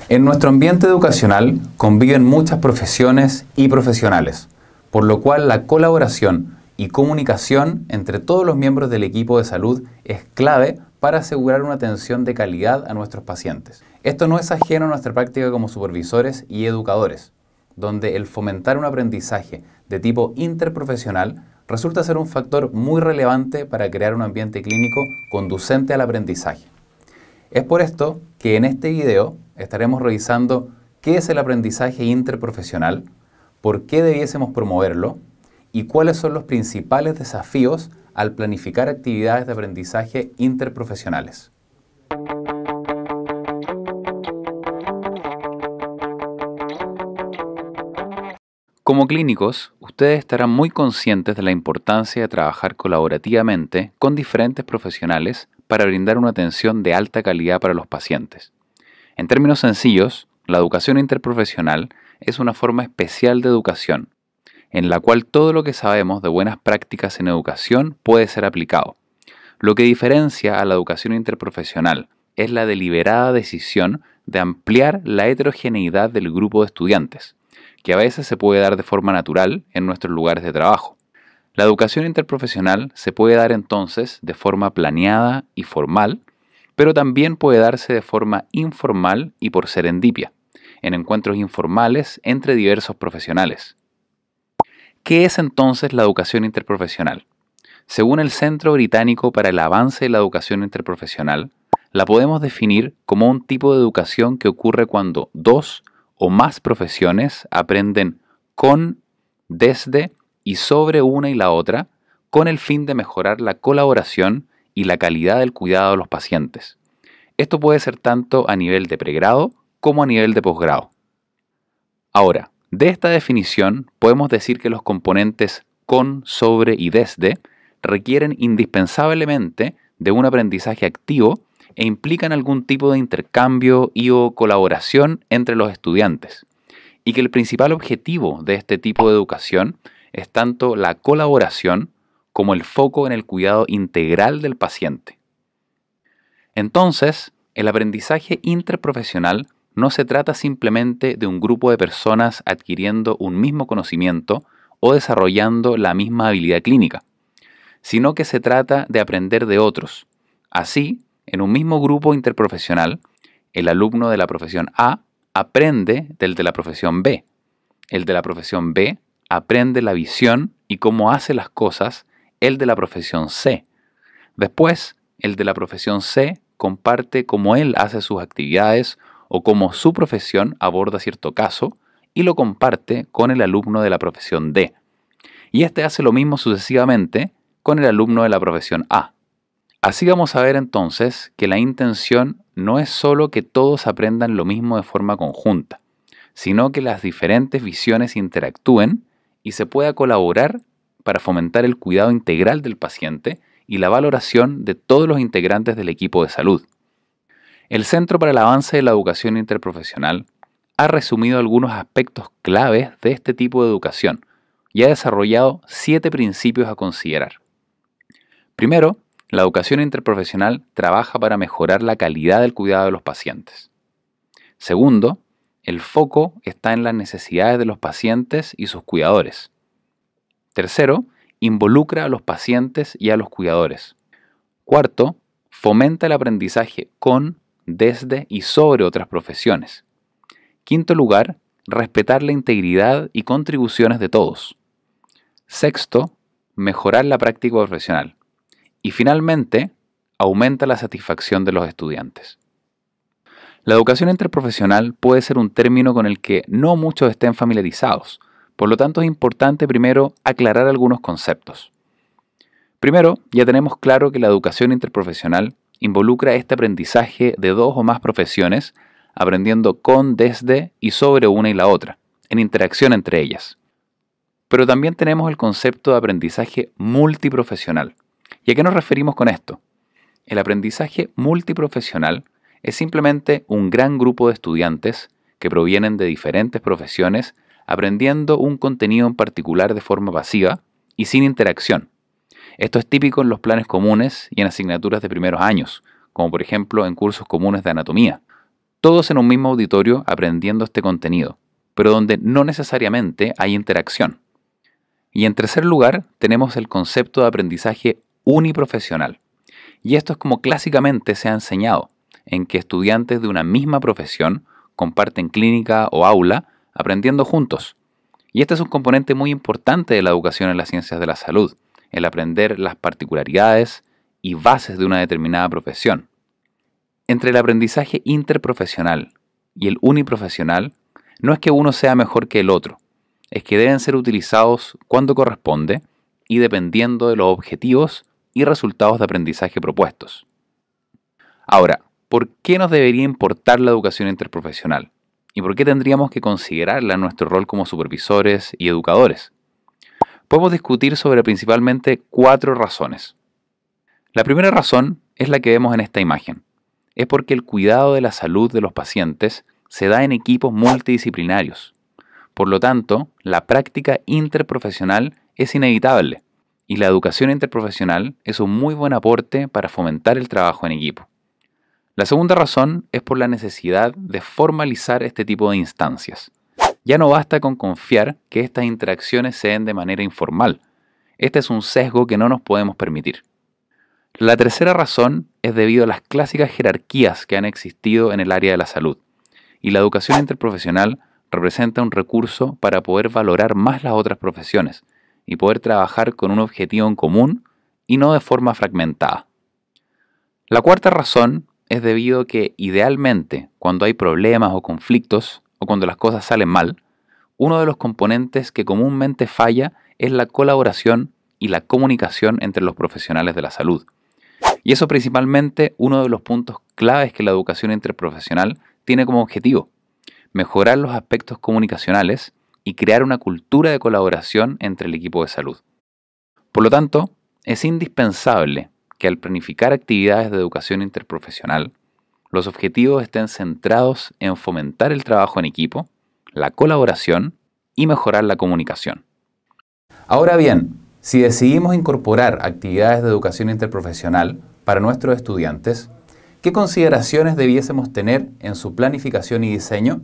En nuestro ambiente educacional conviven muchas profesiones y profesionales, por lo cual la colaboración y comunicación entre todos los miembros del equipo de salud es clave para asegurar una atención de calidad a nuestros pacientes. Esto no es ajeno a nuestra práctica como supervisores y educadores, donde el fomentar un aprendizaje de tipo interprofesional resulta ser un factor muy relevante para crear un ambiente clínico conducente al aprendizaje. Es por esto que en este video estaremos revisando qué es el aprendizaje interprofesional, por qué debiésemos promoverlo y cuáles son los principales desafíos al planificar actividades de aprendizaje interprofesionales. Como clínicos, ustedes estarán muy conscientes de la importancia de trabajar colaborativamente con diferentes profesionales para brindar una atención de alta calidad para los pacientes. En términos sencillos, la educación interprofesional es una forma especial de educación, en la cual todo lo que sabemos de buenas prácticas en educación puede ser aplicado. Lo que diferencia a la educación interprofesional es la deliberada decisión de ampliar la heterogeneidad del grupo de estudiantes, que a veces se puede dar de forma natural en nuestros lugares de trabajo. La educación interprofesional se puede dar entonces de forma planeada y formal, pero también puede darse de forma informal y por serendipia, en encuentros informales entre diversos profesionales. ¿Qué es entonces la educación interprofesional? Según el Centro Británico para el Avance de la Educación Interprofesional, la podemos definir como un tipo de educación que ocurre cuando dos o más profesiones aprenden con, desde y sobre una y la otra, con el fin de mejorar la colaboración y la calidad del cuidado de los pacientes. Esto puede ser tanto a nivel de pregrado como a nivel de posgrado. Ahora, de esta definición podemos decir que los componentes con, sobre y desde requieren indispensablemente de un aprendizaje activo e implican algún tipo de intercambio y o colaboración entre los estudiantes, y que el principal objetivo de este tipo de educación es tanto la colaboración como el foco en el cuidado integral del paciente. Entonces, el aprendizaje interprofesional no se trata simplemente de un grupo de personas adquiriendo un mismo conocimiento o desarrollando la misma habilidad clínica, sino que se trata de aprender de otros. Así, en un mismo grupo interprofesional, el alumno de la profesión A aprende del de la profesión B. El de la profesión B aprende la visión y cómo hace las cosas el de la profesión C. Después, el de la profesión C comparte cómo él hace sus actividades o cómo su profesión aborda cierto caso y lo comparte con el alumno de la profesión D. Y este hace lo mismo sucesivamente con el alumno de la profesión A. Así vamos a ver entonces que la intención no es solo que todos aprendan lo mismo de forma conjunta, sino que las diferentes visiones interactúen y se pueda colaborar para fomentar el cuidado integral del paciente y la valoración de todos los integrantes del equipo de salud. El Centro para el Avance de la Educación Interprofesional ha resumido algunos aspectos claves de este tipo de educación y ha desarrollado 7 principios a considerar. Primero, la educación interprofesional trabaja para mejorar la calidad del cuidado de los pacientes. Segundo, el foco está en las necesidades de los pacientes y sus cuidadores. Tercero, involucra a los pacientes y a los cuidadores. Cuarto, fomenta el aprendizaje con, desde y sobre otras profesiones. Quinto lugar, respetar la integridad y contribuciones de todos. Sexto, mejorar la práctica profesional. Y finalmente, aumenta la satisfacción de los estudiantes. La educación interprofesional puede ser un término con el que no muchos estén familiarizados, por lo tanto es importante primero aclarar algunos conceptos. Primero, ya tenemos claro que la educación interprofesional involucra este aprendizaje de dos o más profesiones, aprendiendo con, desde y sobre una y la otra, en interacción entre ellas. Pero también tenemos el concepto de aprendizaje multiprofesional. ¿Y a qué nos referimos con esto? El aprendizaje multiprofesional es simplemente un gran grupo de estudiantes que provienen de diferentes profesiones aprendiendo un contenido en particular de forma pasiva y sin interacción. Esto es típico en los planes comunes y en asignaturas de primeros años, como por ejemplo en cursos comunes de anatomía. todos en un mismo auditorio aprendiendo este contenido, pero donde no necesariamente hay interacción. Y en tercer lugar, tenemos el concepto de aprendizaje uniprofesional. Y esto es como clásicamente se ha enseñado, en que estudiantes de una misma profesión comparten clínica o aula aprendiendo juntos. Y este es un componente muy importante de la educación en las ciencias de la salud, el aprender las particularidades y bases de una determinada profesión. Entre el aprendizaje interprofesional y el uniprofesional, no es que uno sea mejor que el otro, es que deben ser utilizados cuando corresponde y dependiendo de los objetivos y resultados de aprendizaje propuestos. Ahora, ¿por qué nos debería importar la educación interprofesional? ¿Y por qué tendríamos que considerarla en nuestro rol como supervisores y educadores? Podemos discutir sobre principalmente 4 razones. La primera razón es la que vemos en esta imagen. Es porque el cuidado de la salud de los pacientes se da en equipos multidisciplinarios. Por lo tanto, la práctica interprofesional es inevitable y la educación interprofesional es un muy buen aporte para fomentar el trabajo en equipo. La segunda razón es por la necesidad de formalizar este tipo de instancias. Ya no basta con confiar que estas interacciones se den de manera informal. Este es un sesgo que no nos podemos permitir. La tercera razón es debido a las clásicas jerarquías que han existido en el área de la salud, y la educación interprofesional representa un recurso para poder valorar más las otras profesiones y poder trabajar con un objetivo en común y no de forma fragmentada. La cuarta razón es debido a que idealmente cuando hay problemas o conflictos o cuando las cosas salen mal, uno de los componentes que comúnmente falla es la colaboración y la comunicación entre los profesionales de la salud. Y eso principalmente uno de los puntos claves que la educación interprofesional tiene como objetivo: mejorar los aspectos comunicacionales y crear una cultura de colaboración entre el equipo de salud. Por lo tanto, es indispensable que al planificar actividades de educación interprofesional, los objetivos estén centrados en fomentar el trabajo en equipo, la colaboración y mejorar la comunicación. Ahora bien, si decidimos incorporar actividades de educación interprofesional para nuestros estudiantes, ¿qué consideraciones debiésemos tener en su planificación y diseño?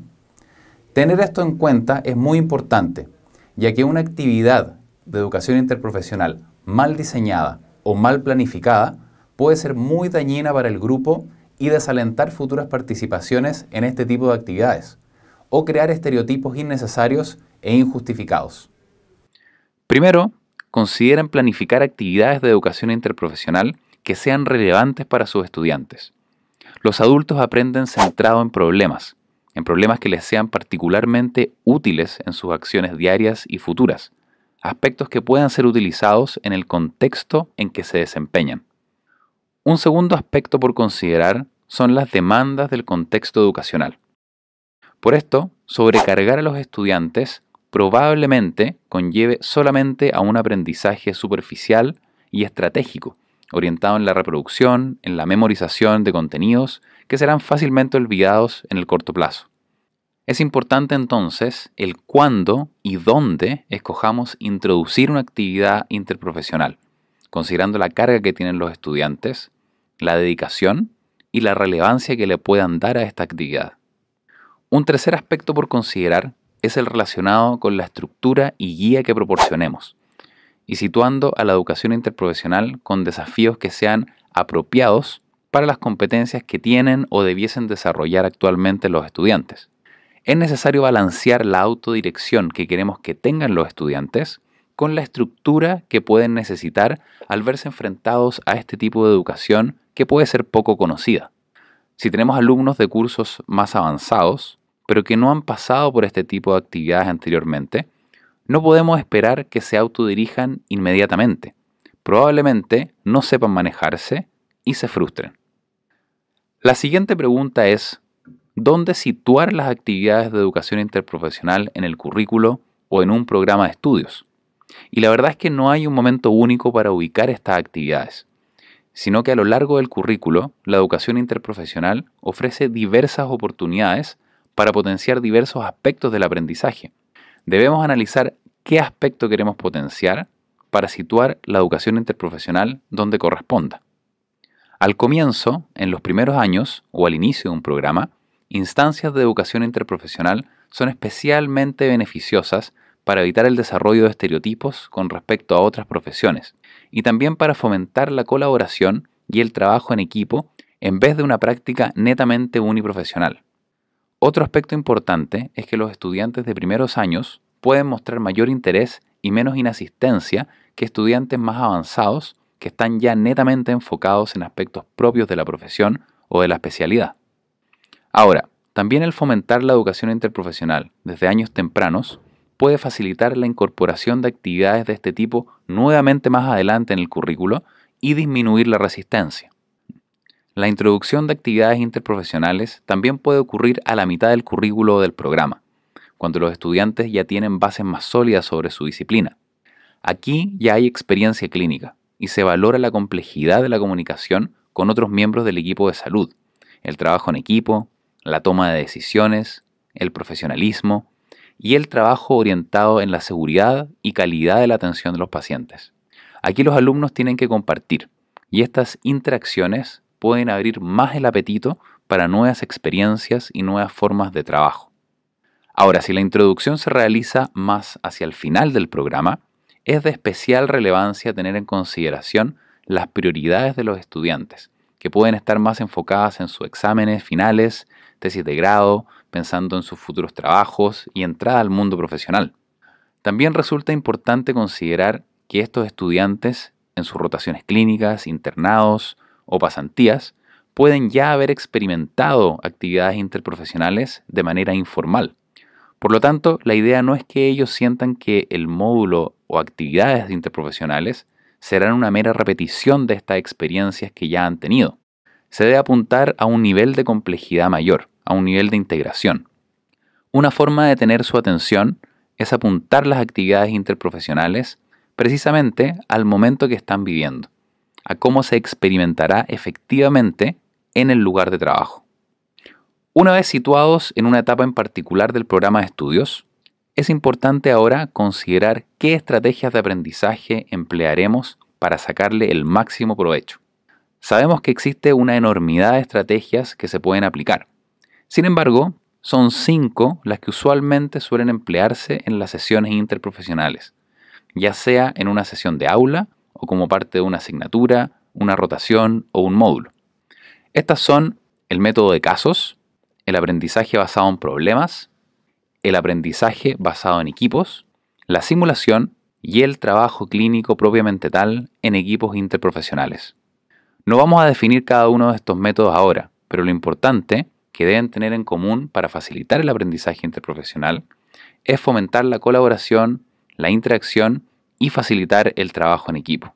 Tener esto en cuenta es muy importante, ya que una actividad de educación interprofesional mal diseñada o mal planificada puede ser muy dañina para el grupo y desalentar futuras participaciones en este tipo de actividades, o crear estereotipos innecesarios e injustificados. Primero, consideren planificar actividades de educación interprofesional que sean relevantes para sus estudiantes. Los adultos aprenden centrado en problemas que les sean particularmente útiles en sus acciones diarias y futuras, aspectos que puedan ser utilizados en el contexto en que se desempeñan. Un segundo aspecto por considerar son las demandas del contexto educacional. Por esto, sobrecargar a los estudiantes probablemente conlleve solamente a un aprendizaje superficial y estratégico, orientado en la reproducción, en la memorización de contenidos que serán fácilmente olvidados en el corto plazo. Es importante entonces el cuándo y dónde escojamos introducir una actividad interprofesional, considerando la carga que tienen los estudiantes, la dedicación y la relevancia que le puedan dar a esta actividad. Un tercer aspecto por considerar es el relacionado con la estructura y guía que proporcionemos, y situando a la educación interprofesional con desafíos que sean apropiados para las competencias que tienen o debiesen desarrollar actualmente los estudiantes. Es necesario balancear la autodirección que queremos que tengan los estudiantes con la estructura que pueden necesitar al verse enfrentados a este tipo de educación que puede ser poco conocida. Si tenemos alumnos de cursos más avanzados, pero que no han pasado por este tipo de actividades anteriormente, no podemos esperar que se autodirijan inmediatamente. Probablemente no sepan manejarse y se frustren. La siguiente pregunta es: ¿dónde situar las actividades de educación interprofesional en el currículo o en un programa de estudios? Y la verdad es que no hay un momento único para ubicar estas actividades, sino que a lo largo del currículo, la educación interprofesional ofrece diversas oportunidades para potenciar diversos aspectos del aprendizaje. Debemos analizar qué aspecto queremos potenciar para situar la educación interprofesional donde corresponda. Al comienzo, en los primeros años o al inicio de un programa, instancias de educación interprofesional son especialmente beneficiosas para evitar el desarrollo de estereotipos con respecto a otras profesiones y también para fomentar la colaboración y el trabajo en equipo en vez de una práctica netamente uniprofesional. Otro aspecto importante es que los estudiantes de primeros años pueden mostrar mayor interés y menos inasistencia que estudiantes más avanzados que están ya netamente enfocados en aspectos propios de la profesión o de la especialidad. Ahora, también el fomentar la educación interprofesional desde años tempranos puede facilitar la incorporación de actividades de este tipo nuevamente más adelante en el currículo y disminuir la resistencia. La introducción de actividades interprofesionales también puede ocurrir a la mitad del currículo del programa, cuando los estudiantes ya tienen bases más sólidas sobre su disciplina. Aquí ya hay experiencia clínica y se valora la complejidad de la comunicación con otros miembros del equipo de salud, el trabajo en equipo, la toma de decisiones, el profesionalismo y el trabajo orientado en la seguridad y calidad de la atención de los pacientes. Aquí los alumnos tienen que compartir y estas interacciones pueden abrir más el apetito para nuevas experiencias y nuevas formas de trabajo. Ahora, si la introducción se realiza más hacia el final del programa, es de especial relevancia tener en consideración las prioridades de los estudiantes, que pueden estar más enfocadas en sus exámenes finales, tesis de grado, pensando en sus futuros trabajos y entrada al mundo profesional. También resulta importante considerar que estos estudiantes, en sus rotaciones clínicas, internados o pasantías, pueden ya haber experimentado actividades interprofesionales de manera informal. Por lo tanto, la idea no es que ellos sientan que el módulo o actividades interprofesionales serán una mera repetición de estas experiencias que ya han tenido. Se debe apuntar a un nivel de complejidad mayor, a un nivel de integración. Una forma de tener su atención es apuntar las actividades interprofesionales precisamente al momento que están viviendo, a cómo se experimentará efectivamente en el lugar de trabajo. Una vez situados en una etapa en particular del programa de estudios, es importante ahora considerar qué estrategias de aprendizaje emplearemos para sacarle el máximo provecho. Sabemos que existe una enormidad de estrategias que se pueden aplicar. Sin embargo, son 5 las que usualmente suelen emplearse en las sesiones interprofesionales, ya sea en una sesión de aula o como parte de una asignatura, una rotación o un módulo. Estas son el método de casos, el aprendizaje basado en problemas, el aprendizaje basado en equipos, la simulación y el trabajo clínico propiamente tal en equipos interprofesionales. No vamos a definir cada uno de estos métodos ahora, pero lo importante que deben tener en común para facilitar el aprendizaje interprofesional es fomentar la colaboración, la interacción y facilitar el trabajo en equipo.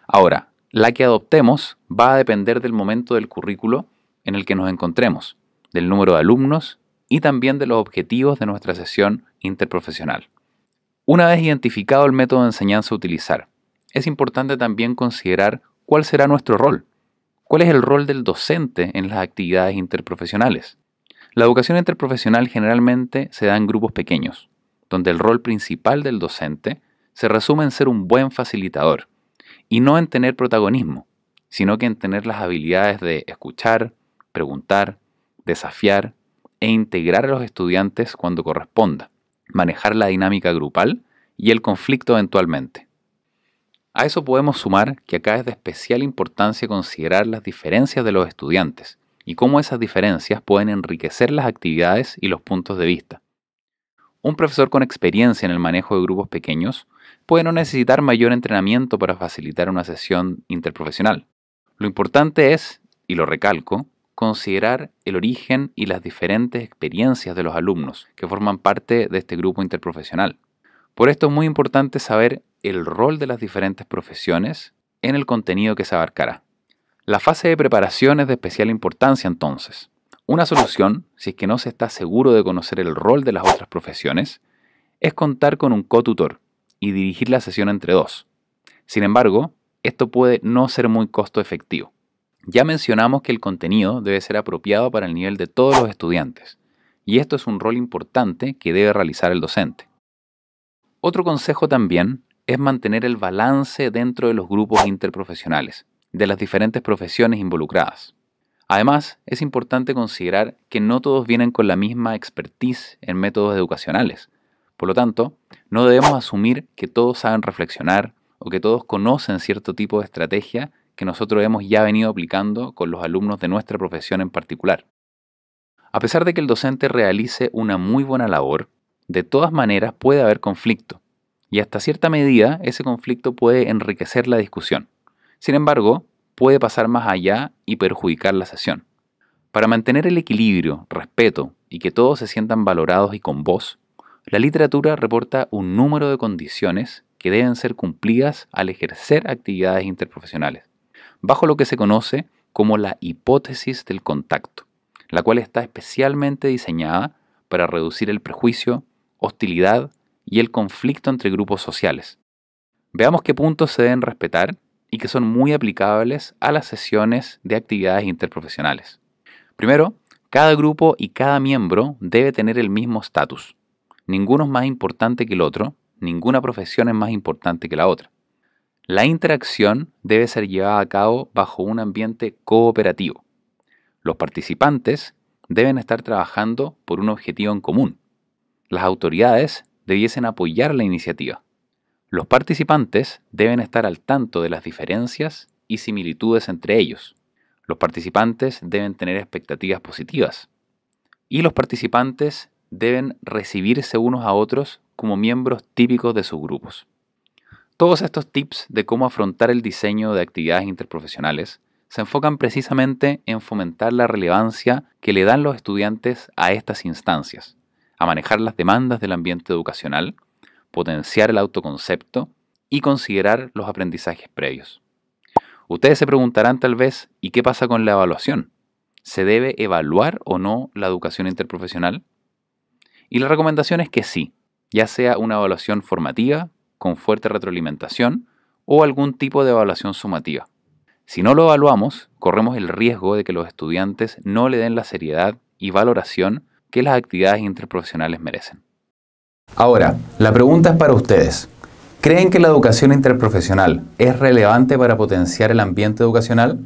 Ahora, la que adoptemos va a depender del momento del currículo en el que nos encontremos, del número de alumnos y también de los objetivos de nuestra sesión interprofesional. Una vez identificado el método de enseñanza a utilizar, es importante también considerar cuál será nuestro rol. ¿Cuál es el rol del docente en las actividades interprofesionales? La educación interprofesional generalmente se da en grupos pequeños, donde el rol principal del docente se resume en ser un buen facilitador, y no en tener protagonismo, sino que en tener las habilidades de escuchar, preguntar, desafiar e integrar a los estudiantes cuando corresponda, manejar la dinámica grupal y el conflicto eventualmente. A eso podemos sumar que acá es de especial importancia considerar las diferencias de los estudiantes y cómo esas diferencias pueden enriquecer las actividades y los puntos de vista. Un profesor con experiencia en el manejo de grupos pequeños puede no necesitar mayor entrenamiento para facilitar una sesión interprofesional. Lo importante es, y lo recalco, considerar el origen y las diferentes experiencias de los alumnos que forman parte de este grupo interprofesional. Por esto es muy importante saber el rol de las diferentes profesiones en el contenido que se abarcará. La fase de preparación es de especial importancia entonces. Una solución, si es que no se está seguro de conocer el rol de las otras profesiones, es contar con un cotutor y dirigir la sesión entre dos. Sin embargo, esto puede no ser muy costo efectivo. Ya mencionamos que el contenido debe ser apropiado para el nivel de todos los estudiantes, y esto es un rol importante que debe realizar el docente. Otro consejo también es mantener el balance dentro de los grupos interprofesionales, de las diferentes profesiones involucradas. Además, es importante considerar que no todos vienen con la misma expertise en métodos educacionales. Por lo tanto, no debemos asumir que todos saben reflexionar o que todos conocen cierto tipo de estrategia que nosotros hemos ya venido aplicando con los alumnos de nuestra profesión en particular. A pesar de que el docente realice una muy buena labor, de todas maneras puede haber conflicto, y hasta cierta medida ese conflicto puede enriquecer la discusión. Sin embargo, puede pasar más allá y perjudicar la sesión. Para mantener el equilibrio, respeto y que todos se sientan valorados y con voz, la literatura reporta un número de condiciones que deben ser cumplidas al ejercer actividades interprofesionales, bajo lo que se conoce como la hipótesis del contacto, la cual está especialmente diseñada para reducir el prejuicio, hostilidad y el conflicto entre grupos sociales. Veamos qué puntos se deben respetar y que son muy aplicables a las sesiones de actividades interprofesionales. Primero, cada grupo y cada miembro debe tener el mismo estatus. Ninguno es más importante que el otro, ninguna profesión es más importante que la otra. La interacción debe ser llevada a cabo bajo un ambiente cooperativo. Los participantes deben estar trabajando por un objetivo en común. Las autoridades debiesen apoyar la iniciativa. Los participantes deben estar al tanto de las diferencias y similitudes entre ellos. Los participantes deben tener expectativas positivas. Y los participantes deben recibirse unos a otros como miembros típicos de sus grupos. Todos estos tips de cómo afrontar el diseño de actividades interprofesionales se enfocan precisamente en fomentar la relevancia que le dan los estudiantes a estas instancias, a manejar las demandas del ambiente educacional, potenciar el autoconcepto y considerar los aprendizajes previos. Ustedes se preguntarán tal vez, ¿y qué pasa con la evaluación? ¿Se debe evaluar o no la educación interprofesional? Y la recomendación es que sí, ya sea una evaluación formativa, con fuerte retroalimentación, o algún tipo de evaluación sumativa. Si no lo evaluamos, corremos el riesgo de que los estudiantes no le den la seriedad y valoración que las actividades interprofesionales merecen. Ahora, la pregunta es para ustedes. ¿Creen que la educación interprofesional es relevante para potenciar el ambiente educacional?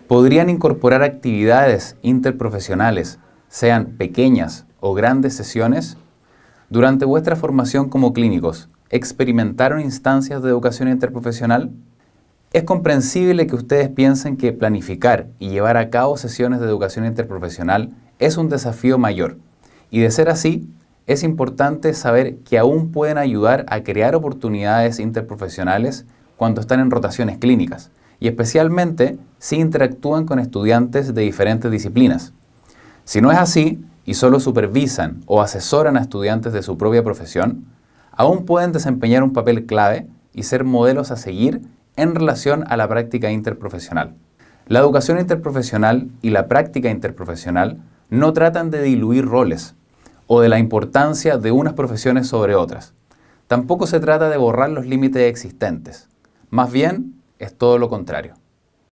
¿Podrían incorporar actividades interprofesionales, sean pequeñas o grandes sesiones? Durante vuestra formación como clínicos, ¿experimentaron instancias de educación interprofesional? Es comprensible que ustedes piensen que planificar y llevar a cabo sesiones de educación interprofesional es un desafío mayor, y de ser así, es importante saber que aún pueden ayudar a crear oportunidades interprofesionales cuando están en rotaciones clínicas, y especialmente si interactúan con estudiantes de diferentes disciplinas. Si no es así, y solo supervisan o asesoran a estudiantes de su propia profesión, aún pueden desempeñar un papel clave y ser modelos a seguir en relación a la práctica interprofesional. La educación interprofesional y la práctica interprofesional no tratan de diluir roles o de la importancia de unas profesiones sobre otras. Tampoco se trata de borrar los límites existentes. Más bien, es todo lo contrario.